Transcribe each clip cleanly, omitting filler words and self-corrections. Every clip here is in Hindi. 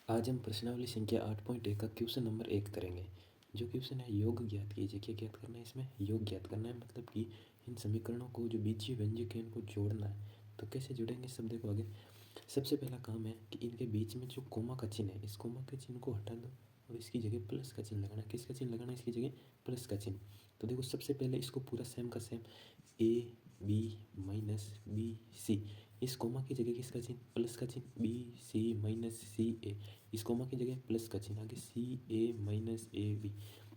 आज हम प्रश्नावली संख्या 8.1 का क्वेश्चन नंबर 1 करेंगे। जो क्वेश्चन है योग ज्ञात कीजिए। क्या ज्ञात करना है इसमें? योग ज्ञात करना है, मतलब कि इन समीकरणों को जो बीजीय व्यंजक है इनको जोड़ना है। तो कैसे जोड़ेंगे सब देखो आगे। सबसे पहला काम है कि इनके बीच में जो कोमा का चिन्ह है, इस कोमा के चिन्ह को हटा दो और इसकी जगह प्लस का चिन्ह लगाना है। किसका चिन्ह लगाना है? इसकी जगह प्लस का चिन्ह। तो देखो सबसे पहले इसको पूरा सेम का same A B minus B C, इस कोमा की जगह किसका चिन्ह? प्लस का चिन्ह। बी सी माइनस सी ए, इस कोमा की जगह प्लस का चिन्ह, आगे सी ए माइनस ए बी।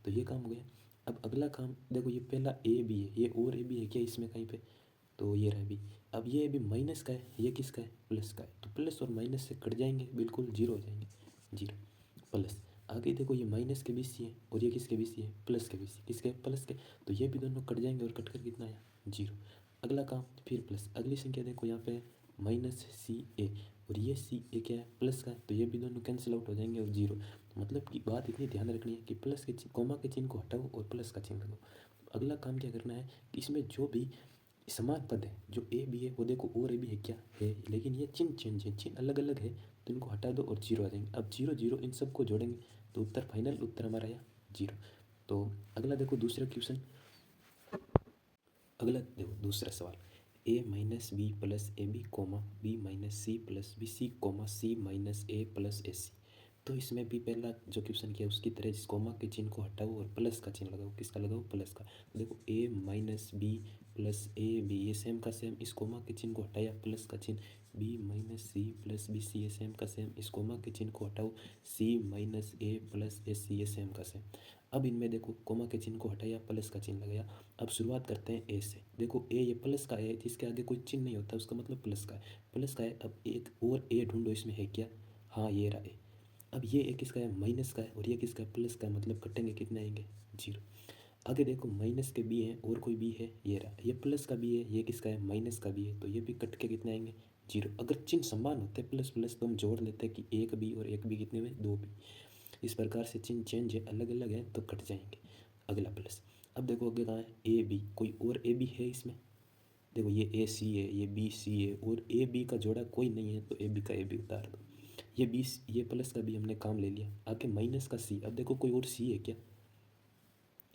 तो ये काम हो गया। अब अगला काम देखो, ये पहला ए बी है, ये और ए बी है क्या इसमें कहीं पे? तो ये रहा बी। अब ये भी माइनस का है, ये किसका है? प्लस का है। तो प्लस और माइनस से कट जाएंगे, बिल्कुल जीरो हो जाएंगे। जीरो प्लस, आगे देखो ये माइनस के बीच है और ये किसके बीच है? प्लस के बीच। किसके? प्लस के। तो ये भी दोनों कट जाएंगे और कट कर कितना आया? जीरो। अगला काम फिर प्लस, अगली संख्या देखो यहाँ पे माइनस सी ए, और ये सी ए क्या है? प्लस का है। तो ये भी दोनों कैंसिल आउट हो जाएंगे और जीरो। मतलब कि बात इतनी ध्यान रखनी है कि प्लस के कोमा के चिन्ह को हटाओ और प्लस का चिन्ह लगाओ। अगला काम क्या करना है कि इसमें जो भी समान पद है, जो ए बी है वो देखो और ए बी है क्या है, लेकिन ये चिन्ह चेंज है, चिन्ह अलग अलग है, तो इनको हटा दो और जीरो आ जाएंगे। अब जीरो जीरो इन सबको जोड़ेंगे तो उत्तर फाइनल उत्तर हमारा आया जीरो। तो अगला देखो दूसरा क्वेश्चन। अगला देखो दूसरा सवाल, A minus B plus A B comma B minus C plus B C comma C minus A plus A C. तो इसमें भी पहला जो क्वेश्चन किया उसकी तरह इस कोमा के चिन्ह को हटाओ और प्लस का चिन्ह लगाओ। किसका लगाओ? प्लस का। तो देखो A minus B plus A B, ये सेम का सेम, इस कोमा के चिन्ह को हटाया, प्लस का चिन्ह। B minus C plus B C, ये सेम का सेम, इस कोमा के चिन्ह को हटाओ, सी minus A plus A C, ये सेम का सेम। अब इनमें देखो कोमा के चिन्ह को हटाया, प्लस का चिन्ह लगाया। अब शुरुआत करते हैं ए से। देखो ए ये प्लस का है, जिसके आगे कोई चिन्ह नहीं होता उसका मतलब प्लस का है। प्लस का है। अब एक और ए ढूंढो, इसमें है क्या? हाँ ये रहा ए। अब ये ए किसका है? माइनस का है, और ये किसका है? प्लस का है, मतलब कटेंगे कितने आएंगे? जीरो। आगे देखो माइनस के बी है और कोई बी है, ये रहा। ये प्लस का बी है, ये किसका है? माइनस का बी है, तो ये भी कट के कितने आएंगे? जीरो। अगर चिन्ह समान होते प्लस प्लस तो हम जोड़ लेते कि एक बी और एक बी कितने में? दो बी। इस प्रकार से चिन्ह चेंज है, अलग अलग है तो कट जाएंगे। अगला प्लस। अब देखो आगे कहाँ है? ए बी, कोई और ए बी है इसमें? देखो ये ए सी है, ये बी सी है, और ए बी का जोड़ा कोई नहीं है, तो ए बी का ए बी उतार दो। ये बी, ये प्लस का भी हमने काम ले लिया। आगे माइनस का सी, अब देखो कोई और सी है क्या?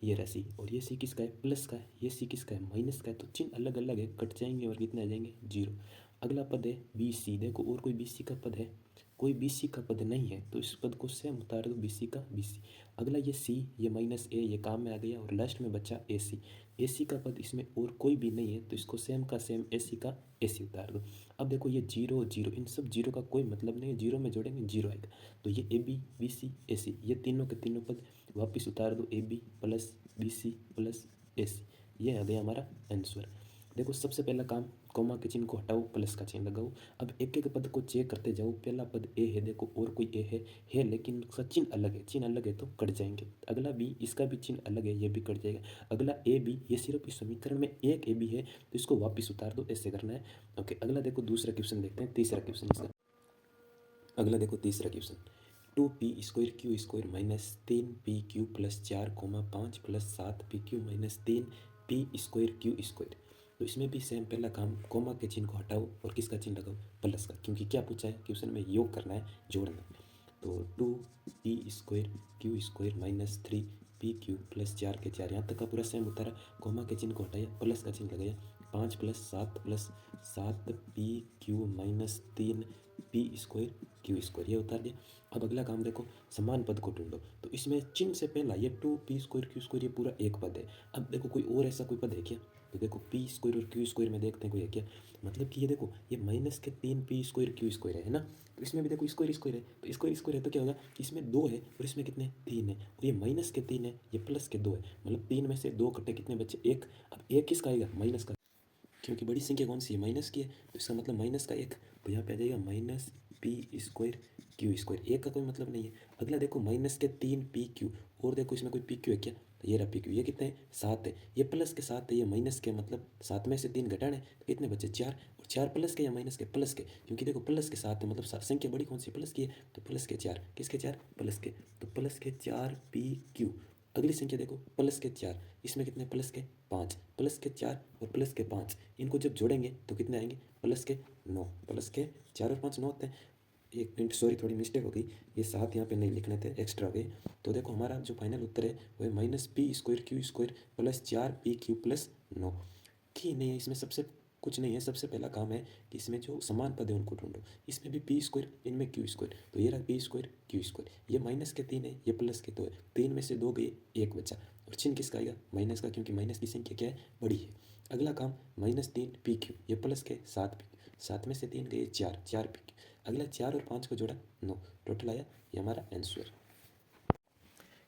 ये रहा सी, और ये सी किसका है? प्लस का है। ये सी किसका है? माइनस का है। तो चिन्ह अलग अलग है, कट जाएंगे और कितने आ जाएंगे? जीरो। अगला पद है बी सी, देखो और कोई बी सी का पद है? कोई बी सी का पद नहीं है, तो इस पद को सेम उतार दो, बी सी का बी सी। अगला ये सी, ये माइनस ए, ये काम में आ गया, और लास्ट में बचा ए सी। ए सी का पद इसमें और कोई भी नहीं है, तो इसको सेम का सेम ए सी का ए सी उतार दो। अब देखो ये जीरो जीरो, इन सब जीरो का कोई मतलब नहीं है, जीरो में जोड़ेंगे जीरो आएगा। तो ये A B C A C, ये तीनों के तीनों पद वापिस उतार दो, A B plus B C plus A C. ये आ गया हमारा आंसर। देखो सबसे पहला काम, कोमा के चिन्ह को हटाओ, प्लस का चिन्ह लगाओ। अब एक एक पद को चेक करते जाओ। पहला पद ए है, देखो और कोई ए है लेकिन उसका चिन्ह अलग है, चिन्ह अलग है तो कट जाएंगे। अगला बी, इसका भी चिन्ह अलग है, ये भी कट जाएगा। अगला ए बी, ये सिर्फ इस समीकरण में एक ए बी है, तो इसको वापिस उतार दो, ऐसे करना है। ओके, अगला देखो दूसरा क्वेश्चन देखते हैं, तीसरा क्वेश्चन इसका। अगला देखो तीसरा question, two P square Q square minus तीन पी क्यू प्लस चार कोमा पाँच प्लस सात पी क्यू माइनस तीन पी स्क्वायर क्यू स्क्वायर। तो इसमें भी सेम पहला काम, कोमा के चिन्ह को हटाओ और किसका चिन्ह लगाओ? प्लस का, क्योंकि क्या पूछा है क्वेश्चन में? योग करना है, जोड़ना है। तो two P square Q square minus three P Q plus चार के चार, यहाँ तक का पूरा सेम उतारा, कोमा के चिन्ह को हटाया, प्लस का चिन्ह लगाया। पाँच प्लस सात पी क्यू माइनस तीन पी स्क्वायर क्यू स्क्वायर, ये उतार दिया। अब अगला काम देखो, समान पद को ढूंढो। तो इसमें चिन्ह से पहला ये two P square Q square, ये पूरा एक पद है। अब देखो कोई और ऐसा कोई पद है क्या? तो देखो पी स्क्वायर और क्यू स्क्वायर में देखते हैं कोई है क्या। मतलब कि ये देखो ये माइनस के तीन पी स्क्वायर क्यू स्क्वायर है ना। तो इसमें भी देखो स्क्वायर स्क्वायर है, तो स्क्वायर स्क्वायर है तो क्या होगा कि इसमें दो है और इसमें कितने? तीन है। और ये माइनस के तीन है, ये प्लस के दो है, मतलब तीन में से दो कटे, कितने बचे? एक। अब एक किसका आएगा? माइनस का, क्योंकि बड़ी संख्या कौन सी है? माइनस की है, तो इसका मतलब माइनस का एक। तो यहाँ पे आ जाएगा minus P square Q square, एक का कोई मतलब नहीं है। अगला देखो माइनस के तीन पी क्यू, और देखो इसमें कोई पी क्यू है क्या? तो ये रहा पी क्यू, ये कितने है? सात है। ये प्लस के सात है, ये माइनस के, मतलब सात में से तीन घटाने, तो कितने बचे? चार। और चार प्लस के या माइनस के? प्लस के, क्योंकि देखो प्लस के सात है, मतलब संख्या बड़ी कौन सी? प्लस की है, तो प्लस के चार। किसके चार? प्लस के। तो प्लस के चार पी क्यू। अगली संख्या देखो प्लस के चार, इसमें कितने? प्लस के पाँच। प्लस के चार और प्लस के पाँच, इनको जब जोड़ेंगे तो कितने आएंगे? प्लस के नौ। प्लस के चार और पाँच नौ होते हैं। एक मिनट, सॉरी थोड़ी मिस्टेक हो गई, ये 7 यहाँ पे नहीं लिखने थे, एक्स्ट्रा हो गए। तो देखो हमारा जो फाइनल उत्तर है वो है minus P square Q square plus 4 P Q plus 9। कि नहीं है इसमें, सबसे कुछ नहीं है। सबसे पहला काम है कि इसमें जो समान पद है उनको ढूंढो। इसमें भी पी स्क्वायर, इनमें क्यू स्क्वायर, तो ये रहा पी स्क्वायर क्यू स्क्वायर। ये माइनस के 3 है, ये प्लस के 2 है, 3 में से 2 गए, 1 बचा। और चिन्ह किसका आएगा? माइनस का, क्योंकि माइनस की संख्या क्या है? बड़ी है। अगला काम -3 पी क्यू, ये प्लस के 7 पी, 7 में से 3 गए, 4, 4 पी क्यू। अगला 4 और 5 को जोड़ा 9, टोटल आया, ये हमारा आंसर।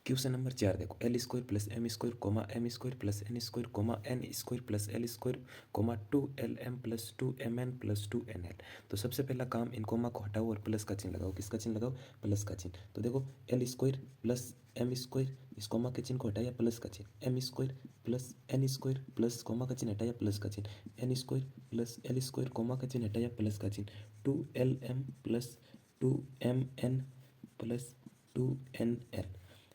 क्वेश्चन नंबर 4 देखो, L square plus M square comma M square plus N square comma N square plus L square comma 2LM plus 2MN plus 2NL। तो सबसे पहला काम, इन कोमा को हटाओ और प्लस का चिन्ह लगाओ। किसका चिन्ह लगाओ? प्लस का चिन्ह। तो देखो L square plus M square, इस कोमा के चिन्ह को हटाया, प्लस का चिन्ह। M square plus N square plus comma का चिन्ह हटाया, प्लस का चिन्ह। N square plus L square comma का चिन्ह हटाया, प्लस का चिन्ह। 2LM plus 2MN plus 2NL,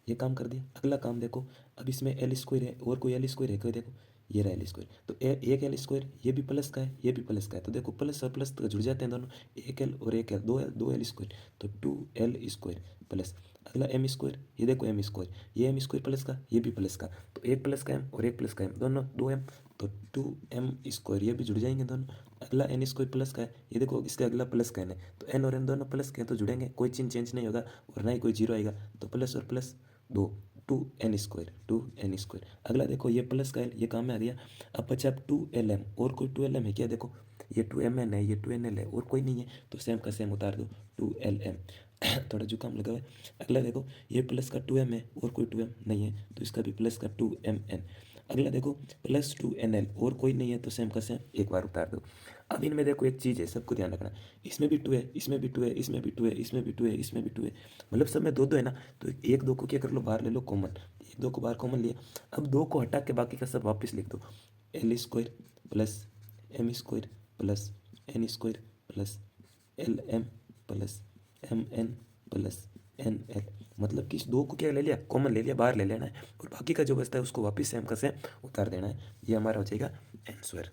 ये काम कर दिया। अगला काम देखो, अब इसमें एल स्क्वायर है और कोई एल स्क्वायर है कोई? देखो ये रहा एल स्क्वायर, तो एक एल स्क्वायर, ये भी प्लस का है, ये भी प्लस का है। तो देखो प्लस और प्लस तो जुड़ जाते हैं दोनों, एक एल और एक एल, दो एल स्क्वायर, तो 2L स्क्वायर प्लस। अगला एम स्क्वायर, ये देखो एम स्क्वायर, ये एम स्क्वायर प्लस का, ये भी प्लस का, तो एक प्लस का एम और एक प्लस का एम, दोनों 2M, तो 2M स्क्वायर, ये भी जुड़ जाएंगे दोनों। अगला एन स्क्वायर प्लस का है, ये देखो इसका अगला प्लस का एन है, तो एन और एन दोनों प्लस के हैं, तो जुड़ेंगे, कोई चिन्ह चेंज नहीं होगा और ना ही कोई जीरो आएगा, तो प्लस और प्लस 2, 2n स्क्वायर। अगला देखो ये प्लस का एल, ये काम में आ गया। अब बचा 2LM, और कोई 2LM है क्या? देखो ये 2MN है, ये 2NL है, और कोई नहीं है, तो सेम का सेम उतार दो, 2LM। थोड़ा जुकाम लगा हुआ है। अगला देखो ये प्लस का 2M है और कोई 2M नहीं है, तो इसका भी प्लस का 2MN। अगला देखो प्लस 2NL, और कोई नहीं है, तो सेम का सेम एक बार उतार दो। अब इनमें देखो एक चीज़ है, सबको ध्यान रखना, इसमें भी 2 है, इसमें भी 2 है, इसमें भी 2 है, इसमें भी 2 है, इसमें भी 2 है, मतलब सब में 2 2 है ना। तो एक दो को क्या कर लो, बाहर ले लो कॉमन, एक दो को बाहर कॉमन लिया। अब 2 को हटा के बाकी का सब वापस लिख दो, L square plus M square plus N square plus LM plus MN plus NL। मतलब कि इस 2 को क्या ले लिया, कॉमन ले लिया, बाहर ले लेना है, और बाकी का जो बचता है उसको वापस सेम का सेम उतार देना है। ये हमारा हो जाएगा आंसर।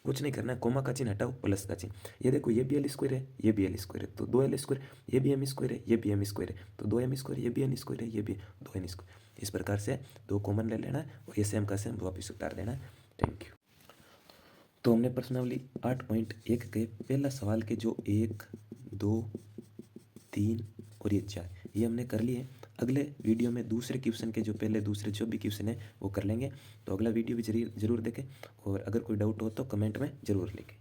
कुछ नहीं करना है, कोमा का चिन्ह हटाओ, प्लस का चिन्ह। ये देखो ये भी एल स्क्वायर है, ये भी एल स्क्वायर है, तो 2L स्क्वायर, ये भी एम स्क्वायर है, ये भी एम स्क्वायर है, तो 2M स्क्वायर, ये भी एन स्क्वायर है, ये भी 2N स्क्वायर। इस प्रकार से 2 कॉमन ले लेना है और ये सेम का सेम वापस उतार देना है। Thank you. तो हमने प्रश्नावली 8.1 के पहला सवाल के जो 1 2 3 और ये 4, ये हमने कर लिए। अगले वीडियो में दूसरे क्वेश्चन के जो पहले दूसरे जो भी क्वेश्चन है वो कर लेंगे। तो अगला वीडियो भी जरूर देखें, और अगर कोई डाउट हो तो कमेंट में ज़रूर लिखें।